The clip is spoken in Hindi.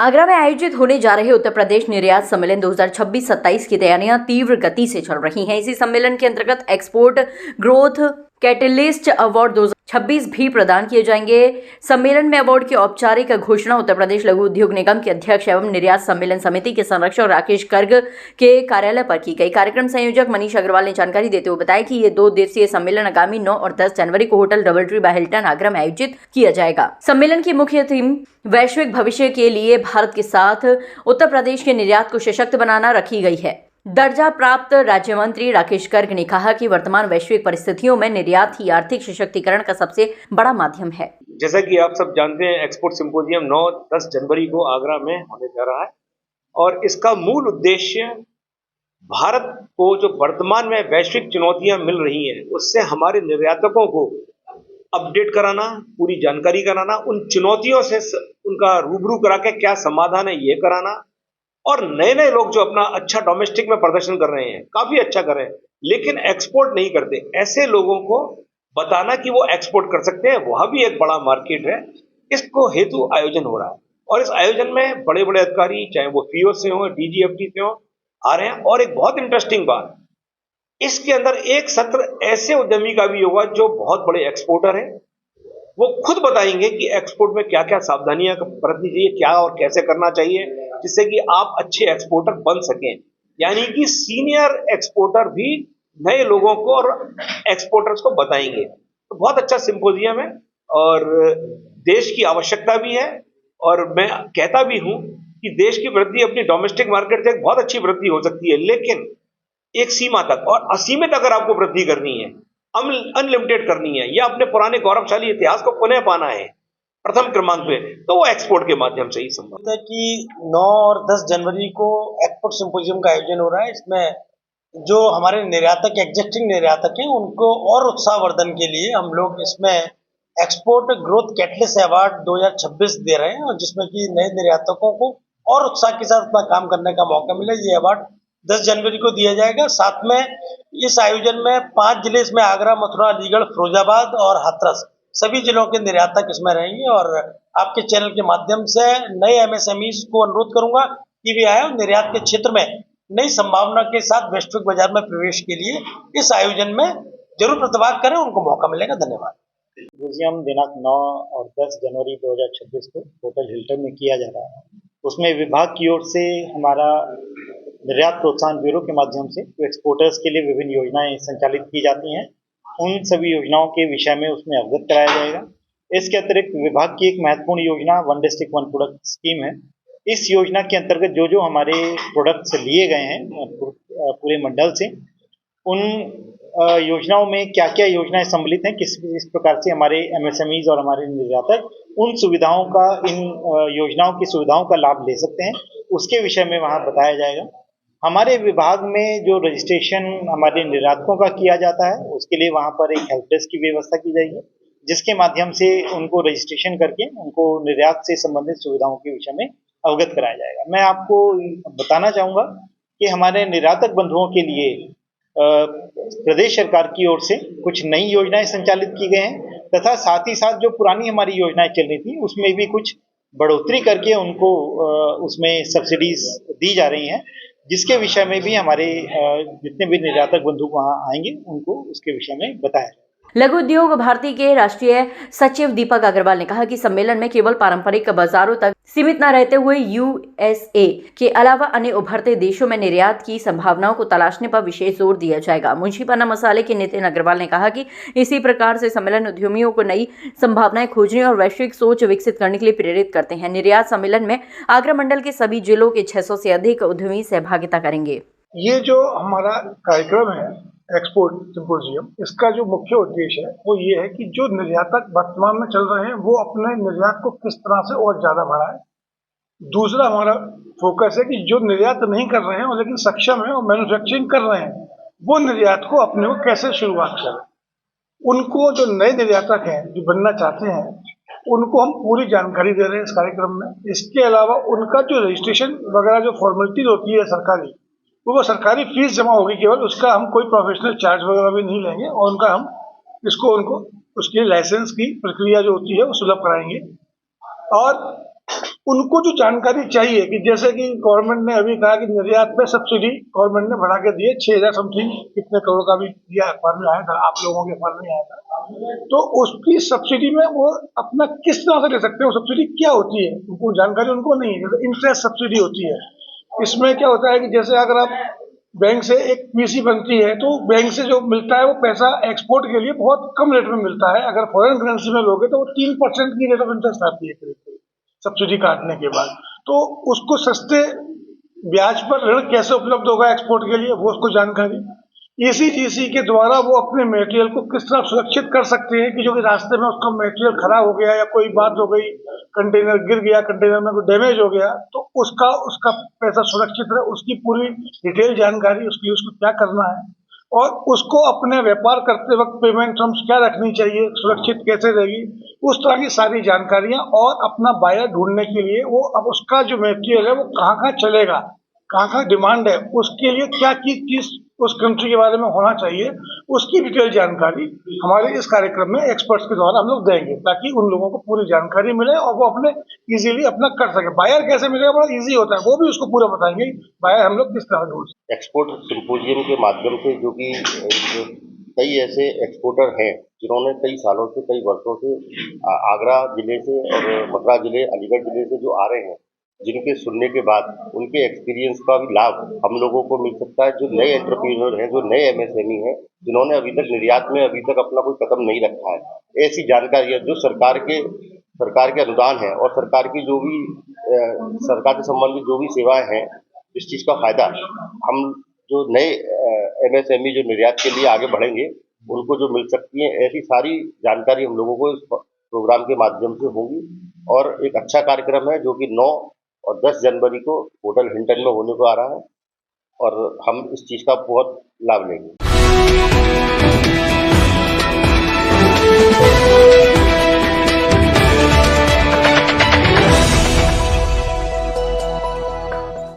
आगरा में आयोजित होने जा रहे उत्तर प्रदेश निर्यात सम्मेलन 2026-27 की तैयारियां तीव्र गति से चल रही हैं। इसी सम्मेलन के अंतर्गत एक्सपोर्ट ग्रोथ कैटलिस्ट अवार्ड 2026 भी प्रदान किए जाएंगे। सम्मेलन में अवार्ड की औपचारिक घोषणा उत्तर प्रदेश लघु उद्योग निगम के अध्यक्ष एवं निर्यात सम्मेलन समिति के संरक्षक राकेश गर्ग के कार्यालय पर की गई। कार्यक्रम संयोजक मनीष अग्रवाल ने जानकारी देते हुए बताया कि ये 2 दिवसीय सम्मेलन आगामी 9 और 10 जनवरी को hotel double tree by Hilton Agra में आयोजित किया जाएगा। सम्मेलन की मुख्य थीम वैश्विक भविष्य के लिए भारत के साथ उत्तर प्रदेश के निर्यात को सशक्त बनाना रखी गई है। दर्जा प्राप्त राज्य मंत्री राकेश गर्ग ने कहा कि वर्तमान वैश्विक परिस्थितियों में निर्यात ही आर्थिक सशक्तिकरण का सबसे बड़ा माध्यम है। जैसा कि आप सब जानते हैं, एक्सपोर्ट सिंपोजियम 9-10 जनवरी को आगरा में होने जा रहा है और इसका मूल उद्देश्य भारत को जो वर्तमान में वैश्विक चुनौतियां मिल रही हैं उससे हमारे निर्यातकों को अपडेट कराना, पूरी जानकारी कराना, उन चुनौतियों से उनका रूबरू करा के क्या समाधान है ये कराना और नए लोग जो अपना अच्छा डोमेस्टिक में प्रदर्शन कर रहे हैं, काफी अच्छा कर रहे हैं लेकिन एक्सपोर्ट नहीं करते, ऐसे लोगों को बताना कि वो एक्सपोर्ट कर सकते हैं, वह भी एक बड़ा मार्केट है। इसको हेतु आयोजन हो रहा है और इस आयोजन में बड़े बड़े अधिकारी, चाहे वो पीओ से हो, डीजीएफटी से हो, आ रहे हैं। और एक बहुत इंटरेस्टिंग बात, इसके अंदर एक सत्र ऐसे उद्यमी का भी होगा जो बहुत बड़े एक्सपोर्टर हैं। वो खुद बताएंगे कि एक्सपोर्ट में क्या क्या सावधानियां बरतनी चाहिए, क्या और कैसे करना चाहिए, जिससे कि आप अच्छे एक्सपोर्टर बन सकें। यानी कि सीनियर एक्सपोर्टर भी नए लोगों को और एक्सपोर्टर्स को बताएंगे। तो बहुत अच्छा सिंपोजियम है और देश की आवश्यकता भी है और मैं कहता भी हूं कि देश की वृद्धि अपनी डोमेस्टिक मार्केट से बहुत अच्छी वृद्धि हो सकती है, लेकिन एक सीमा तक, और असीमित अगर आपको वृद्धि करनी है, अनलिमिटेड करनी है या अपने पुराने गौरवशाली इतिहास को पुनः पाना है प्रथम क्रमांक पे, तो वो एक्सपोर्ट के माध्यम से ही संभव है। कि 9 और 10 जनवरी को एक्सपोर्ट सिंपोजियम का आयोजन हो रहा है। इसमें जो हमारे निर्यातक, एग्जिस्टिंग निर्यातक हैं, उनको और उत्साहवर्धन के लिए हम लोग इसमें एक्सपोर्ट ग्रोथ कैटलिस्ट अवार्ड 2026 दे रहे हैं और जिसमें कि नए निर्यातकों को और उत्साह के साथ अपना काम करने का मौका मिले। ये अवार्ड 10 जनवरी को दिया जाएगा। साथ में इस आयोजन में 5 जिले, इसमें आगरा, मथुरा, अलीगढ़, फिरोजाबाद और हाथरस, सभी जिलों के निर्यातक इसमें रहेंगे। और आपके चैनल के माध्यम से नए एमएसएमईज को अनुरोध करूंगा कि वे आए और निर्यात के क्षेत्र में नई संभावना के साथ वैश्विक बाजार में प्रवेश के लिए इस आयोजन में जरूर प्रतिभाग करें, उनको मौका मिलेगा। धन्यवाद। सिंपोजियम दिनांक 9 और 10 जनवरी 2026 को होटल हिल्टन में किया जा रहा है। उसमें विभाग की ओर से हमारा निर्यात प्रोत्साहन ब्यूरो के माध्यम से जो एक्सपोर्टर्स के लिए विभिन्न योजनाएं संचालित की जाती हैं, उन सभी योजनाओं के विषय में उसमें अवगत कराया जाएगा। इसके अतिरिक्त विभाग की एक महत्वपूर्ण योजना one district one product scheme है। इस योजना के अंतर्गत जो हमारे प्रोडक्ट्स लिए गए हैं पूरे मंडल से, उन योजनाओं में क्या क्या योजनाएं सम्मिलित हैं, किस प्रकार से हमारे एमएसएमईज और हमारे निर्यातक उन सुविधाओं का, इन योजनाओं की सुविधाओं का लाभ ले सकते हैं, उसके विषय में वहाँ बताया जाएगा। हमारे विभाग में जो रजिस्ट्रेशन हमारे निर्यातकों का किया जाता है, उसके लिए वहाँ पर एक हेल्प डेस्क की व्यवस्था की जाएगी, जिसके माध्यम से उनको रजिस्ट्रेशन करके उनको निर्यात से संबंधित सुविधाओं के विषय में अवगत कराया जाएगा। मैं आपको बताना चाहूँगा कि हमारे निर्यातक बंधुओं के लिए प्रदेश सरकार की ओर से कुछ नई योजनाएं संचालित की गई हैं तथा साथ ही साथ जो पुरानी हमारी योजनाएं चल रही थी उसमें भी कुछ बढ़ोतरी करके उनको उसमें सब्सिडीज दी जा रही हैं, जिसके विषय में भी हमारे जितने भी निर्यातक बंधु वहाँ आएंगे उनको उसके विषय में बताया जाएगा। लघु उद्योग भारती के राष्ट्रीय सचिव दीपक अग्रवाल ने कहा कि सम्मेलन में केवल पारंपरिक बाजारों तक सीमित न रहते हुए यूएसए के अलावा अन्य उभरते देशों में निर्यात की संभावनाओं को तलाशने पर विशेष जोर दिया जाएगा। मुंशीपन्ना मसाले के नितिन अग्रवाल ने कहा कि इसी प्रकार से सम्मेलन उद्यमियों को नई संभावनाएं खोजने और वैश्विक सोच विकसित करने के लिए प्रेरित करते हैं। निर्यात सम्मेलन में आगरा मंडल के सभी जिलों के 600 से अधिक उद्यमी सहभागिता करेंगे। ये जो हमारा कार्यक्रम है एक्सपोर्ट सिंपोजियम, इसका जो मुख्य उद्देश्य है वो ये है कि जो निर्यातक वर्तमान में चल रहे हैं वो अपने निर्यात को किस तरह से और ज्यादा बढ़ाएं। दूसरा हमारा फोकस है कि जो निर्यात नहीं कर रहे हैं लेकिन सक्षम है और मैन्युफैक्चरिंग कर रहे हैं, वो निर्यात को अपने को कैसे शुरुआत करें। उनको जो नए निर्यातक हैं जो बनना चाहते हैं, उनको हम पूरी जानकारी दे रहे हैं इस कार्यक्रम में। इसके अलावा उनका जो रजिस्ट्रेशन वगैरह जो फॉर्मेलिटीज होती है सरकारी, वो सरकारी फीस जमा होगी केवल, उसका हम कोई प्रोफेशनल चार्ज वगैरह भी नहीं लेंगे और उनका हम उनको उसके लाइसेंस की प्रक्रिया जो होती है वो सुलभ कराएंगे। और उनको जो जानकारी चाहिए कि जैसे कि गवर्नमेंट ने अभी कहा कि निर्यात पे सब्सिडी गवर्नमेंट ने बढ़ा के दिए 6,000 समथिंग कितने करोड़ का भी दिया, अखबार में आया था, आप लोगों के अखबार में आया था। तो उसकी सब्सिडी में वो अपना किस तरह से ले सकते हैं, वो सब्सिडी क्या होती है उनको जानकारी उनको नहीं है। जैसे इंटरेस्ट सब्सिडी होती है, इसमें क्या होता है कि जैसे अगर आप बैंक से एक पीसी बनती है तो बैंक से जो मिलता है वो पैसा एक्सपोर्ट के लिए बहुत कम रेट में मिलता है। अगर फॉरेन करेंसी में लोगे तो वो 3% की रेट ऑफ इंटरेस्ट आती है करीब करीब सब्सिडी काटने के बाद। तो उसको सस्ते ब्याज पर ऋण कैसे उपलब्ध होगा एक्सपोर्ट के लिए, वो उसको जानकारी। ईसीजीसी के द्वारा वो अपने मटेरियल को किस तरह सुरक्षित कर सकते हैं कि जो कि रास्ते में उसका मटेरियल खराब हो गया या कोई बात हो गई, कंटेनर गिर गया, कंटेनर में कोई डैमेज हो गया, तो उसका पैसा सुरक्षित रहे, उसकी पूरी डिटेल जानकारी, उसके लिए उसको क्या करना है और उसको अपने व्यापार करते वक्त पेमेंट टर्म्स क्या रखनी चाहिए, सुरक्षित कैसे रहेगी, उस तरह की सारी जानकारियां। और अपना बायर ढूंढने के लिए वो अब उसका जो मटेरियल है वो कहाँ कहाँ चलेगा, कहाँ कहाँ डिमांड है, उसके लिए क्या चीज उस कंट्री के बारे में होना चाहिए, उसकी डिटेल जानकारी हमारे इस कार्यक्रम में एक्सपर्ट्स के द्वारा हम लोग देंगे ताकि उन लोगों को पूरी जानकारी मिले और वो अपने इजीली अपना कर सके। बायर कैसे मिलेगा बड़ा इजी होता है, वो भी उसको पूरा बताएंगे बायर हम लोग किस तरह ढूंढ सकते हैं। एक्सपोर्ट सिंपोजियम के माध्यम से जो कि कई ऐसे एक्सपोर्टर हैं जिन्होंने कई सालों से, कई वर्षों से आगरा जिले से और मथुरा जिले, अलीगढ़ जिले से जो आ रहे हैं, जिनके सुनने के बाद उनके एक्सपीरियंस का भी लाभ हम लोगों को मिल सकता है। जो नए एंटरप्रेन्योर हैं, जो नए एमएसएमई हैं, जिन्होंने अभी तक निर्यात में अभी तक अपना कोई कदम नहीं रखा है, ऐसी जानकारियां जो सरकार के अनुदान है और सरकार की जो भी सरकार से संबंधित जो भी सेवाएं हैं, इस चीज का फायदा हम जो नए एमएसएमई जो निर्यात के लिए आगे बढ़ेंगे उनको जो मिल सकती है, ऐसी सारी जानकारी हम लोगों को इस प्रोग्राम के माध्यम से होगी। और एक अच्छा कार्यक्रम है जो कि 9 और 10 जनवरी को होटल हिल्टन में होने को आ रहा है और हम इस चीज का बहुत लाभ लेंगे।